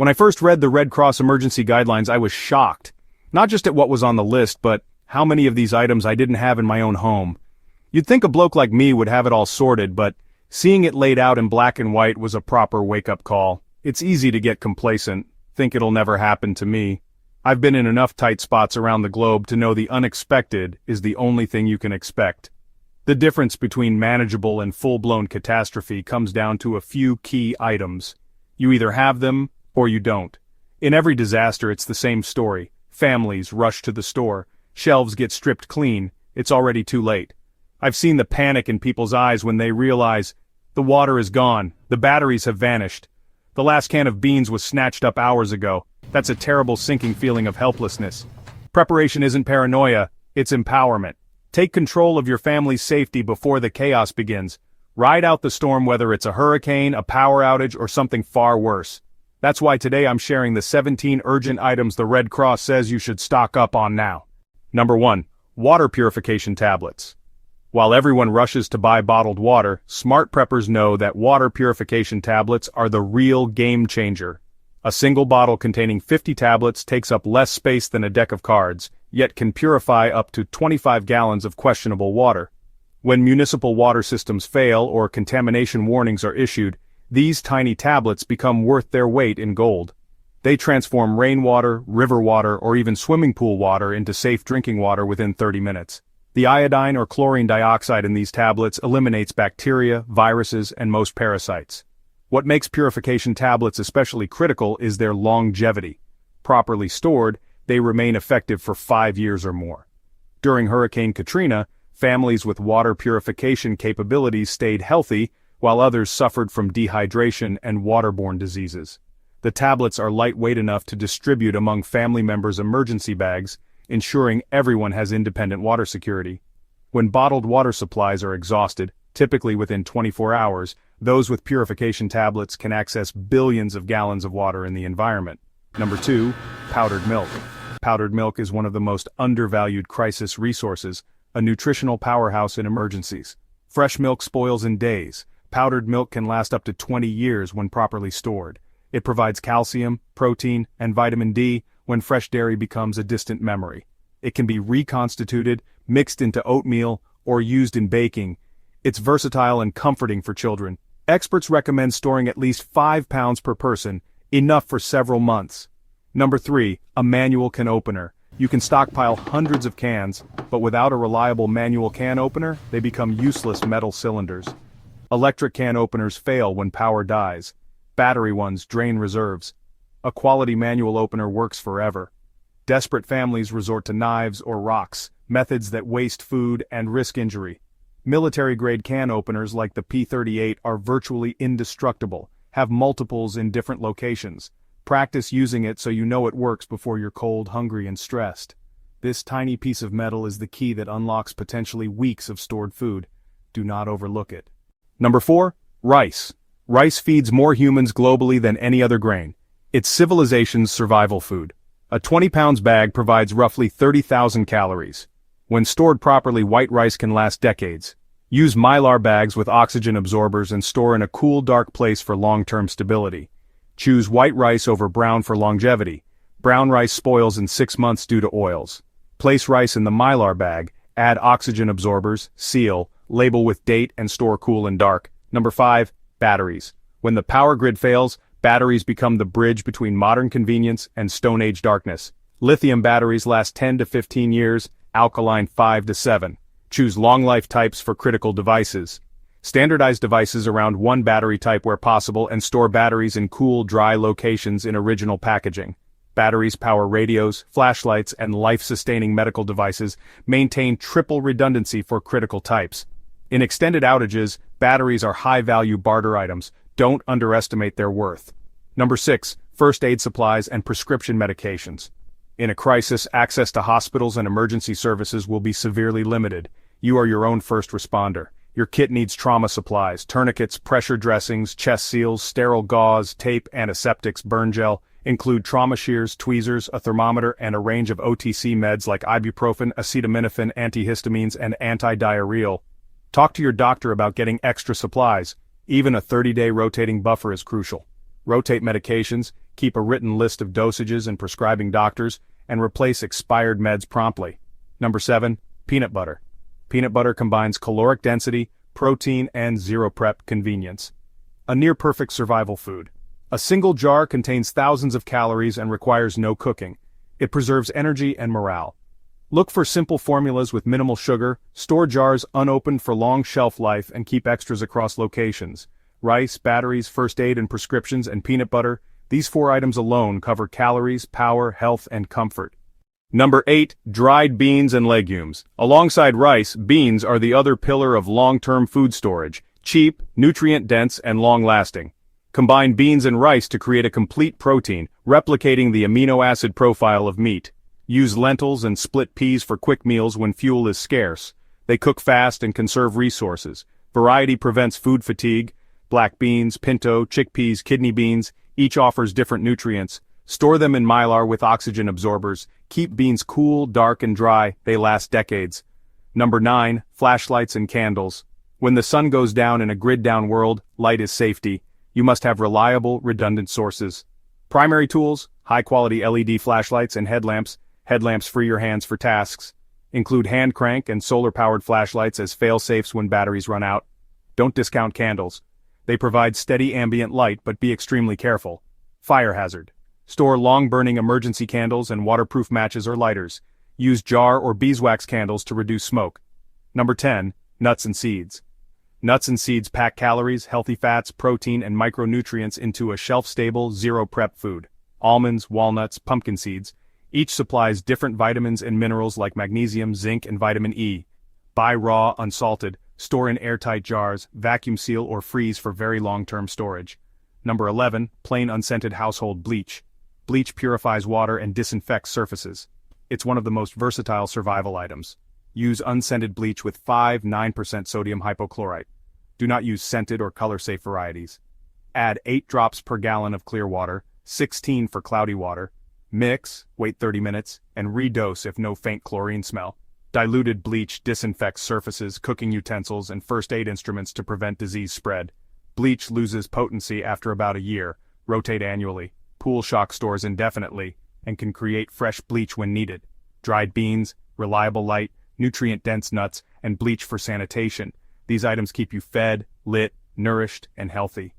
When I first read the Red Cross emergency guidelines, I was shocked. Not just at what was on the list, but how many of these items I didn't have in my own home. You'd think a bloke like me would have it all sorted, but seeing it laid out in black and white was a proper wake-up call. It's easy to get complacent, think it'll never happen to me. I've been in enough tight spots around the globe to know the unexpected is the only thing you can expect. The difference between manageable and full-blown catastrophe comes down to a few key items. You either have them, or you don't. In every disaster it's the same story. Families rush to the store, shelves get stripped clean, it's already too late. I've seen the panic in people's eyes when they realize the water is gone, the batteries have vanished. The last can of beans was snatched up hours ago. That's a terrible sinking feeling of helplessness. Preparation isn't paranoia, it's empowerment. Take control of your family's safety before the chaos begins. Ride out the storm whether it's a hurricane, a power outage, or something far worse. That's why today I'm sharing the 17 urgent items the Red Cross says you should stock up on now. Number 1. Water purification tablets. While everyone rushes to buy bottled water, smart preppers know that water purification tablets are the real game changer. A single bottle containing 50 tablets takes up less space than a deck of cards, yet can purify up to 25 gallons of questionable water. When municipal water systems fail or contamination warnings are issued, these tiny tablets become worth their weight in gold. They transform rainwater, river water, or even swimming pool water into safe drinking water within 30 minutes. The iodine or chlorine dioxide in these tablets eliminates bacteria, viruses, and most parasites. What makes purification tablets especially critical is their longevity. Properly stored, they remain effective for 5 years or more. During Hurricane Katrina, families with water purification capabilities stayed healthy, while others suffered from dehydration and waterborne diseases. The tablets are lightweight enough to distribute among family members' emergency bags, ensuring everyone has independent water security. When bottled water supplies are exhausted, typically within 24 hours, those with purification tablets can access billions of gallons of water in the environment. Number 2. Powdered milk. Powdered milk is one of the most undervalued crisis resources, a nutritional powerhouse in emergencies. Fresh milk spoils in days. Powdered milk can last up to 20 years when properly stored. It provides calcium, protein, and vitamin D when fresh dairy becomes a distant memory. It can be reconstituted, mixed into oatmeal, or used in baking. It's versatile and comforting for children. Experts recommend storing at least 5 pounds per person, enough for several months. Number 3. A manual can opener. You can stockpile hundreds of cans, but without a reliable manual can opener, they become useless metal cylinders. Electric can openers fail when power dies. Battery ones drain reserves. A quality manual opener works forever. Desperate families resort to knives or rocks, methods that waste food and risk injury. Military-grade can openers like the P-38 are virtually indestructible, have multiples in different locations. Practice using it so you know it works before you're cold, hungry, and stressed. This tiny piece of metal is the key that unlocks potentially weeks of stored food. Do not overlook it. Number 4. Rice. Rice feeds more humans globally than any other grain. It's civilization's survival food. A 20 pounds bag provides roughly 30,000 calories. When stored properly, white rice can last decades. Use mylar bags with oxygen absorbers and store in a cool, dark place for long-term stability. Choose white rice over brown for longevity. Brown rice spoils in 6 months due to oils. Place rice in the mylar bag, add oxygen absorbers, seal, label with date, and store cool and dark. Number 5. Batteries. When the power grid fails, batteries become the bridge between modern convenience and Stone Age darkness. Lithium batteries last 10 to 15 years, alkaline 5 to 7. Choose long-life types for critical devices. Standardize devices around one battery type where possible and store batteries in cool, dry locations in original packaging. Batteries power radios, flashlights, and life-sustaining medical devices. Maintain triple redundancy for critical types. In extended outages, batteries are high-value barter items. Don't underestimate their worth. Number 6. First aid supplies and prescription medications. In a crisis, access to hospitals and emergency services will be severely limited. You are your own first responder. Your kit needs trauma supplies, tourniquets, pressure dressings, chest seals, sterile gauze, tape, antiseptics, burn gel. Include trauma shears, tweezers, a thermometer, and a range of OTC meds like ibuprofen, acetaminophen, antihistamines, and anti-diarrheal. Talk to your doctor about getting extra supplies. Even a 30-day rotating buffer is crucial. Rotate medications, keep a written list of dosages and prescribing doctors, and replace expired meds promptly. Number 7. Peanut butter. Peanut butter combines caloric density, protein, and zero-prep convenience. A near-perfect survival food. A single jar contains thousands of calories and requires no cooking. It preserves energy and morale. Look for simple formulas with minimal sugar, store jars unopened for long shelf life, and keep extras across locations. Rice, batteries, first aid and prescriptions, and peanut butter. These 4 items alone cover calories, power, health, and comfort. Number 8. Dried beans and legumes. Alongside rice, beans are the other pillar of long-term food storage. Cheap, nutrient-dense, and long-lasting. Combine beans and rice to create a complete protein, replicating the amino acid profile of meat. Use lentils and split peas for quick meals when fuel is scarce. They cook fast and conserve resources. Variety prevents food fatigue. Black beans, pinto, chickpeas, kidney beans, each offers different nutrients. Store them in mylar with oxygen absorbers. Keep beans cool, dark, and dry. They last decades. Number 9. Flashlights and candles. When the sun goes down in a grid-down world, light is safety. You must have reliable, redundant sources. Primary tools: high-quality LED flashlights and headlamps. Headlamps free your hands for tasks. Include hand crank and solar-powered flashlights as fail-safes when batteries run out. Don't discount candles. They provide steady ambient light, but be extremely careful. Fire hazard. Store long-burning emergency candles and waterproof matches or lighters. Use jar or beeswax candles to reduce smoke. Number 10. Nuts and seeds. Nuts and seeds pack calories, healthy fats, protein, and micronutrients into a shelf-stable, zero-prep food. Almonds, walnuts, pumpkin seeds. Each supplies different vitamins and minerals like magnesium, zinc, and vitamin E. Buy raw, unsalted. Store in airtight jars, vacuum seal or freeze for very long-term storage. Number 11. Plain unscented household bleach. Bleach purifies water and disinfects surfaces. It's one of the most versatile survival items. Use unscented bleach with 5-9% sodium hypochlorite. Do not use scented or color-safe varieties. Add 8 drops per gallon of clear water, 16 for cloudy water. Mix, wait 30 minutes, and redose if no faint chlorine smell. Diluted bleach disinfects surfaces, cooking utensils, and first aid instruments to prevent disease spread. Bleach loses potency after about a year. Rotate annually. Pool shock stores indefinitely, and can create fresh bleach when needed. Dried beans, reliable light, nutrient-dense nuts, and bleach for sanitation. These items keep you fed, lit, nourished, and healthy.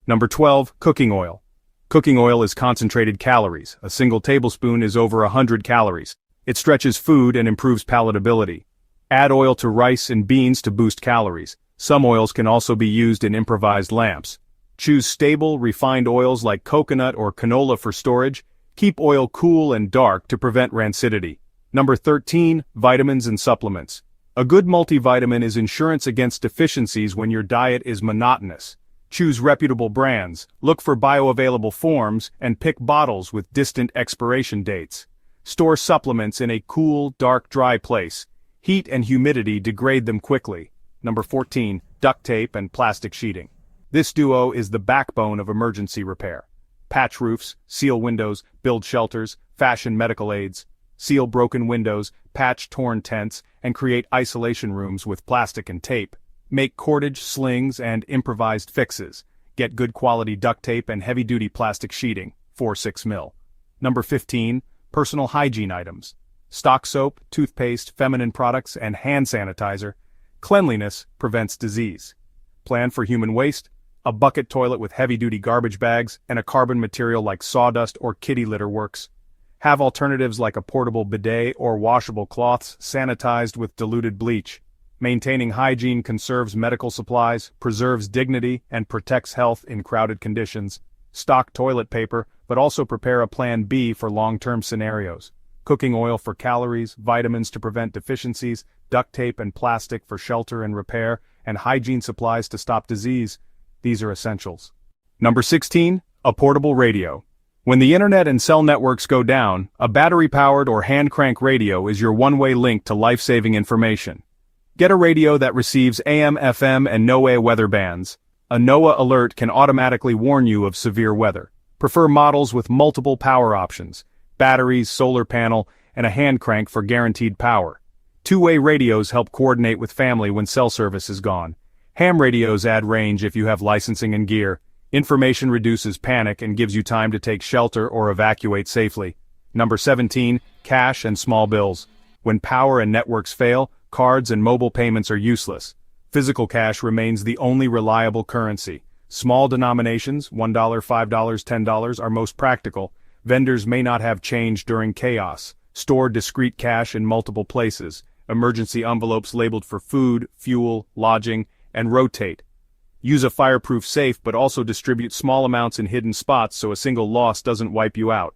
Number 12. Cooking oil. Cooking oil is concentrated calories. A single tablespoon is over 100 calories. It stretches food and improves palatability. Add oil to rice and beans to boost calories. Some oils can also be used in improvised lamps. Choose stable, refined oils like coconut or canola for storage. Keep oil cool and dark to prevent rancidity. Number 13. Vitamins and supplements. A good multivitamin is insurance against deficiencies when your diet is monotonous. Choose reputable brands, look for bioavailable forms, and pick bottles with distant expiration dates. Store supplements in a cool, dark, dry place. Heat and humidity degrade them quickly. Number 14. Duct tape and plastic sheeting. This duo is the backbone of emergency repair. Patch roofs, seal windows, build shelters, fashion medical aids. Seal broken windows, patch torn tents, and create isolation rooms with plastic and tape. Make cordage, slings, and improvised fixes. Get good quality duct tape and heavy-duty plastic sheeting, 4-6 mil. Number 15. Personal hygiene items. Stock soap, toothpaste, feminine products, and hand sanitizer. Cleanliness prevents disease. Plan for human waste. A bucket toilet with heavy-duty garbage bags and a carbon material like sawdust or kitty litter works. Have alternatives like a portable bidet or washable cloths sanitized with diluted bleach. Maintaining hygiene conserves medical supplies, preserves dignity, and protects health in crowded conditions. Stock toilet paper, but also prepare a plan B for long-term scenarios. Cooking oil for calories, vitamins to prevent deficiencies, duct tape and plastic for shelter and repair, and hygiene supplies to stop disease. These are essentials. Number 16. A portable radio. When the internet and cell networks go down, a battery-powered or hand-crank radio is your one-way link to life-saving information. Get a radio that receives AM, FM, and NOAA weather bands. A NOAA alert can automatically warn you of severe weather. Prefer models with multiple power options, batteries, solar panel, and a hand crank for guaranteed power. Two-way radios help coordinate with family when cell service is gone. Ham radios add range if you have licensing and gear. Information reduces panic and gives you time to take shelter or evacuate safely. Number 17, cash and small bills. When power and networks fail, cards and mobile payments are useless. Physical cash remains the only reliable currency. Small denominations, $1, $5, $10, are most practical. Vendors may not have change during chaos. Store discrete cash in multiple places. Emergency envelopes labeled for food, fuel, lodging, and rotate. Use a fireproof safe but also distribute small amounts in hidden spots so a single loss doesn't wipe you out.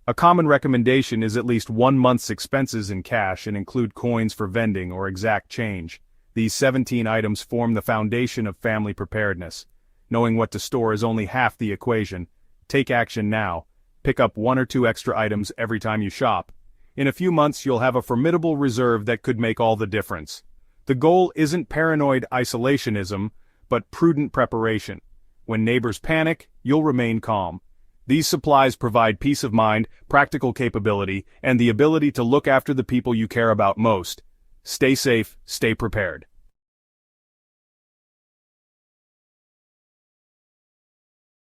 A common recommendation is at least 1 month's expenses in cash and include coins for vending or exact change. These 17 items form the foundation of family preparedness. Knowing what to store is only half the equation. Take action now. Pick up 1 or 2 extra items every time you shop. In a few months you'll have a formidable reserve that could make all the difference. The goal isn't paranoid isolationism, but prudent preparation. When neighbors panic, you'll remain calm. These supplies provide peace of mind, practical capability, and the ability to look after the people you care about most. Stay safe, stay prepared.